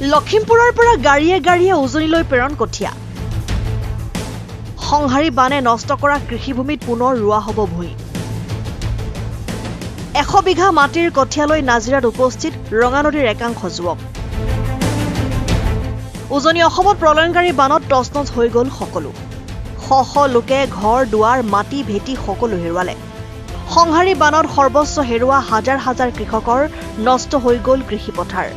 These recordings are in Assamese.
লখিমপুৰৰ পৰা গাড়ীয়ে গাড়ীয়ে উজনিলৈ প্ৰেৰণ কঠীয়া সংহাৰী বানে নষ্ট কৰা কৃষিভূমিত পুনৰ ৰোৱা হ'ব ভূঁই 100 বিঘা মাটিৰ কঠীয়ালৈ নাজিৰাত উপস্থিত ৰঙা নদীৰ একাংশ যুৱক উজনি অসমত প্ৰলয়ংকাৰী বানত তছনছ হৈ গ'ল সকলো শ লোকে ঘৰ দুৱাৰ মাটি ভেটি সকলো হেৰুৱালে সংহাৰী বানত সৰ্বস্ব হেৰুৱা হাজাৰ হাজাৰ কৃষকৰ নষ্ট হৈ গ'ল কৃষিপথাৰ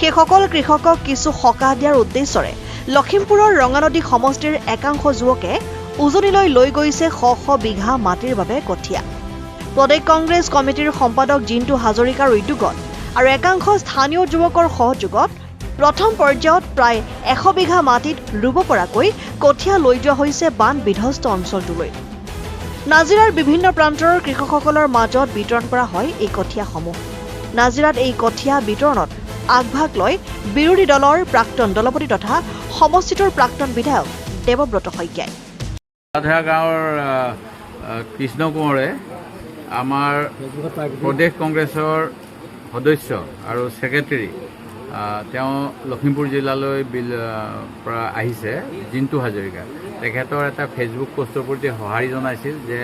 সেইসকল কৃষকক কিছু সকাহ দিয়াৰ উদ্দেশ্যৰে লখিমপুৰৰ ৰঙানদী সমষ্টিৰ একাংশ যুৱকে উজনিলৈ লৈ গৈছে শ বিঘা মাটিৰ বাবে কঠীয়া প্ৰদেশ কংগ্ৰেছ কমিটিৰ সম্পাদক জিন্তু হাজৰিকাৰ উদ্যোগত আৰু একাংশ স্থানীয় যুৱকৰ সহযোগত প্ৰথম পৰ্যায়ত প্ৰায় 100 বিঘা মাটিত ৰুব পৰাকৈ কঠীয়া লৈ যোৱা হৈছে বান বিধ্বস্ত অঞ্চলটোলৈ নাজিৰাৰ বিভিন্ন প্ৰান্তৰ কৃষকসকলৰ মাজত বিতৰণ কৰা হয় এই কঠীয়াসমূহ নাজিৰাত এই কঠীয়া বিতৰণত আগভাগ লয় বিৰোধী দলৰ প্ৰাক্তন দলপতি তথা সমষ্টিটোৰ প্ৰাক্তন বিধায়ক দেৱব্ৰত শইকীয়াই গাঁৱৰ কৃষ্ণ কোঁৱৰে আমাৰ প্ৰদেশ কংগ্ৰেছৰ সদস্য আৰু ছেক্ৰেটাৰী তেওঁ লখিমপুৰ জিলালৈ পৰা আহিছে জিন্তু হাজৰিকা তেখেতৰ এটা ফেচবুক পোষ্টৰ প্ৰতি সঁহাৰি জনাইছিল যে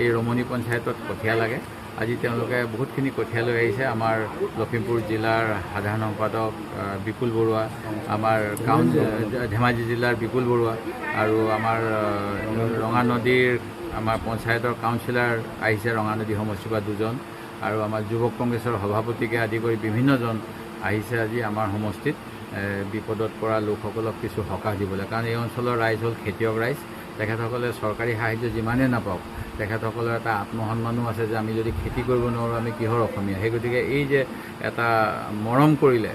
এই ৰমণী পঞ্চায়তত কঠীয়া লাগে আজি তেওঁলোকে বহুতখিনি কঠীয়া লৈ আহিছে আমাৰ লখিমপুৰ জিলাৰ সাধাৰণ সম্পাদক বিপুল বৰুৱা আমাৰ ধেমাজি জিলাৰ বিপুল বৰুৱা আৰু আমাৰ ৰঙা নদীৰ আমাৰ পঞ্চায়তৰ কাউন্সিলৰ আহিছে ৰঙা নদী সমষ্টিৰ পৰা দুজন আৰু আমাৰ যুৱক কংগ্ৰেছৰ সভাপতিকে আদি কৰি বিভিন্নজন আহিছে আজি আমাৰ সমষ্টিত বিপদত পৰা লোকসকলক কিছু সকাহ দিবলৈ কাৰণ এই অঞ্চলৰ ৰাইজ হ'ল খেতিয়ক ৰাইজ তেখেতসকলে চৰকাৰী সাহায্য যিমানেই নাপাওক তেখেতসকলৰ এটা আত্মসন্মানো আছে যে আমি যদি খেতি কৰিব নোৱাৰোঁ আমি কিহৰ অসমীয়া সেই গতিকে এই যে এটা মৰম কৰিলে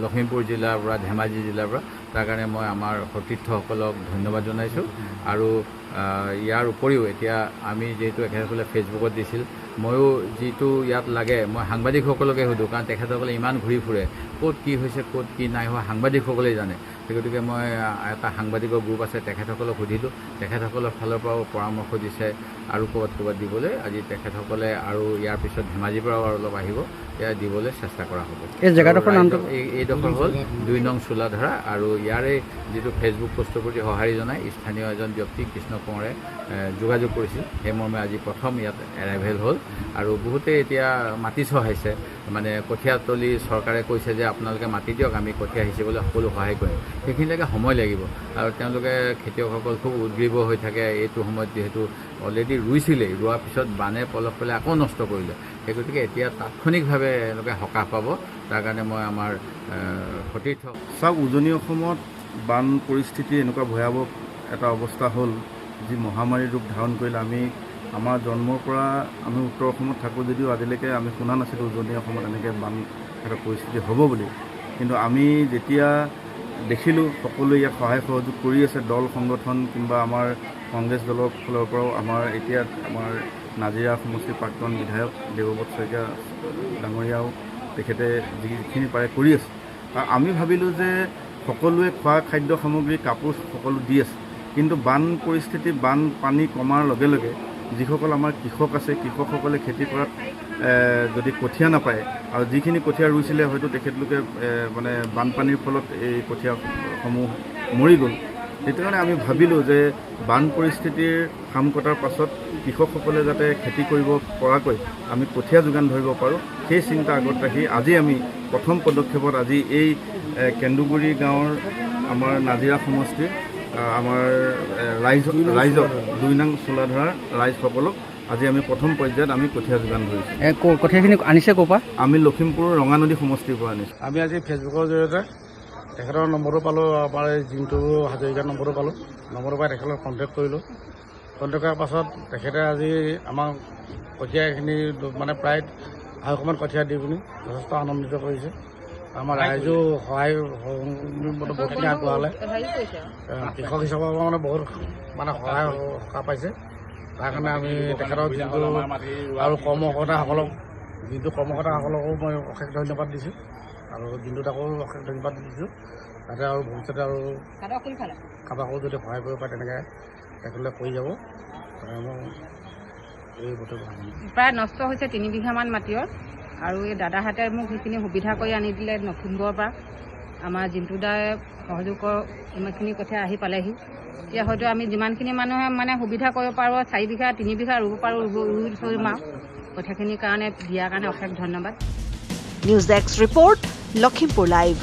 লখিমপুৰ জিলাৰ পৰা ধেমাজি জিলাৰ পৰা তাৰ কাৰণে মই আমাৰ সতীৰ্থসকলক ধন্যবাদ জনাইছোঁ আৰু ইয়াৰ উপৰিও এতিয়া আমি যিহেতু এখেতসকলে ফেচবুকত দিছিল ময়ো যিটো ইয়াত লাগে মই সাংবাদিকসকলকে সুধোঁ কাৰণ তেখেতসকলে ইমান ঘূৰি ফুৰে ক'ত কি হৈছে ক'ত কি নাই হোৱা সাংবাদিকসকলেই জানে সেই গতিকে মই এটা সাংবাদিকৰ গ্ৰুপ আছে তেখেতসকলক সুধিলোঁ তেখেতসকলৰ ফালৰ পৰাও পৰামৰ্শ দিছে আৰু ক'ৰবাত দিবলৈ আজি তেখেতসকলে আৰু ইয়াৰ পিছত ধেমাজিৰ পৰাও অলপ আহিব এয়া দিবলৈ চেষ্টা কৰা হ'ব এই জেগাডোখৰ নামটো এইডোখৰ হ'ল 2 নং চোলাধৰা আৰু ইয়াৰে যিটো ফেচবুক পোষ্টৰ প্ৰতি সঁহাৰি জনাই স্থানীয় এজন ব্যক্তি কৃষ্ণ কোঁৱৰে যোগাযোগ কৰিছিল সেই মৰ্মে আজি প্ৰথম ইয়াত এৰাইভেল হ'ল আৰু বহুতে এতিয়া মাটি চহাইছে মানে কঠীয়াতলি চৰকাৰে কৈছে যে আপোনালোকে মাটি দিয়ক আমি কঠীয়া সিঁচিবলৈ সকলো সহায় কৰিম সেইখিনিলৈকে সময় লাগিব আৰু তেওঁলোকে খেতিয়কসকল খুব উদ্গ্ৰীৱ হৈ থাকে এইটো সময়ত যিহেতু অলৰেডি ৰুইছিলেই ৰোৱাৰ পিছত বানে পলস পেলাই আকৌ নষ্ট কৰিলে সেই গতিকে এতিয়া তাৎক্ষণিকভাৱে এওঁলোকে সকাহ পাব তাৰ কাৰণে মই আমাৰ সতীৰ্থ চাওক উজনি অসমত বান পৰিস্থিতি এনেকুৱা ভয়াৱহ এটা অৱস্থা হ'ল যি মহামাৰীৰ ৰূপ ধাৰণ কৰিলে আমি আমাৰ জন্মৰ পৰা আমি উত্তৰ অসমত থাকোঁ যদিও আজিলৈকে আমি শুনা নাছিলোঁ উজনি অসমত এনেকৈ বান এটা পৰিস্থিতি হ'ব বুলি কিন্তু আমি যেতিয়া দেখিলোঁ সকলোৱে ইয়াত সহায় সহযোগ কৰি আছে দল সংগঠন কিংবা আমাৰ কংগ্ৰেছ দলৰ ফালৰ পৰাও আমাৰ এতিয়া আমাৰ নাজিৰা সমষ্টিৰ প্ৰাক্তন বিধায়ক দেৱব্ৰত শইকীয়া ডাঙৰীয়াও তেখেতে যিখিনি পাৰে কৰি আছে আমি ভাবিলোঁ যে সকলোৱে খোৱা খাদ্য সামগ্ৰী কাপোৰ সকলো দি আছে কিন্তু বান পৰিস্থিতি বান পানী কমাৰ লগে লগে যিসকল আমাৰ কৃষক আছে কৃষকসকলে খেতি কৰাত যদি কঠীয়া নাপায় আৰু যিখিনি কঠীয়া ৰুইছিলে হয়তো তেখেতলোকে মানে বানপানীৰ ফলত এই কঠীয়াসমূহ মৰি গ'ল সেইকাৰণে আমি ভাবিলোঁ যে বান পৰিস্থিতিৰ খাম কটাৰ পাছত কৃষকসকলে যাতে খেতি কৰিব পৰাকৈ আমি কঠীয়া যোগান ধৰিব পাৰোঁ সেই চিন্তা আগত ৰাখি আজি আমি প্ৰথম পদক্ষেপত আজি এই কেন্দুগুৰি গাঁৱৰ আমাৰ নাজিৰা সমষ্টিৰ আমাৰ ৰাইজক 2 নং চোলাধৰাৰ ৰাইজসকলক আজি আমি প্ৰথম পৰ্যায়ত আমি কঠীয়া যোগান ধৰিছোঁ কঠীয়াখিনি আনিছে ক'ৰ পৰা আমি লখিমপুৰ ৰঙানদী সমষ্টিৰ পৰা আনিছোঁ আমি আজি ফেচবুকৰ জৰিয়তে তেখেতৰ নম্বৰটো পালোঁ আমাৰ জিন্তু হাজৰিকাৰ নম্বৰটো পালোঁ নম্বৰৰ পৰা তেখেতক কণ্টেক্ট কৰিলোঁ কণ্টেক্ট কৰাৰ পাছত তেখেতে আজি আমাক কঠীয়াখিনি মানে প্ৰায় আঢ়ৈশমান কঠীয়া দি পিনি যথেষ্ট আনন্দিত কৰিছে আমাৰ ৰাইজেও সহায় বহুতখিনি আগবঢ়ালে কৃষক হিচাপৰ পৰা মানে বহুত মানে সহায় সকাহ পাইছে তাৰ কাৰণে আমি তেখেতক যিটো আৰু কৰ্মকৰ্তাসকলকো মই অশেষ ধন্যবাদ দিছোঁ আৰু দিনটো তাকো অশেষ ধন্যবাদ দিছোঁ যাতে আৰু ভৱিষ্যতে আৰু কাৰোবাকো যদি সহায় কৰিব পাৰে তেনেকৈ তেখেতলৈ কৰি যাব এই প্ৰায় নষ্ট হৈছে 3 বিঘামান মাটিৰ আৰু এই দাদাহঁতে মোক সেইখিনি সুবিধা কৰি আনি দিলে লখিমপুৰৰ পৰা আমাৰ জিন্তু দাই সহযোগৰ ইমানখিনি কথা আহি পালেহি এতিয়া হয়তো আমি যিমানখিনি মানুহে মানে সুবিধা কৰিব পাৰোঁ 4 বিঘা 3 বিঘা ৰুব পাৰোঁ ৰুই থৈ মাৰোঁ কথাখিনিৰ কাৰণে দিয়াৰ কাৰণে অশেষ ধন্যবাদ news desk report Lakhimpur live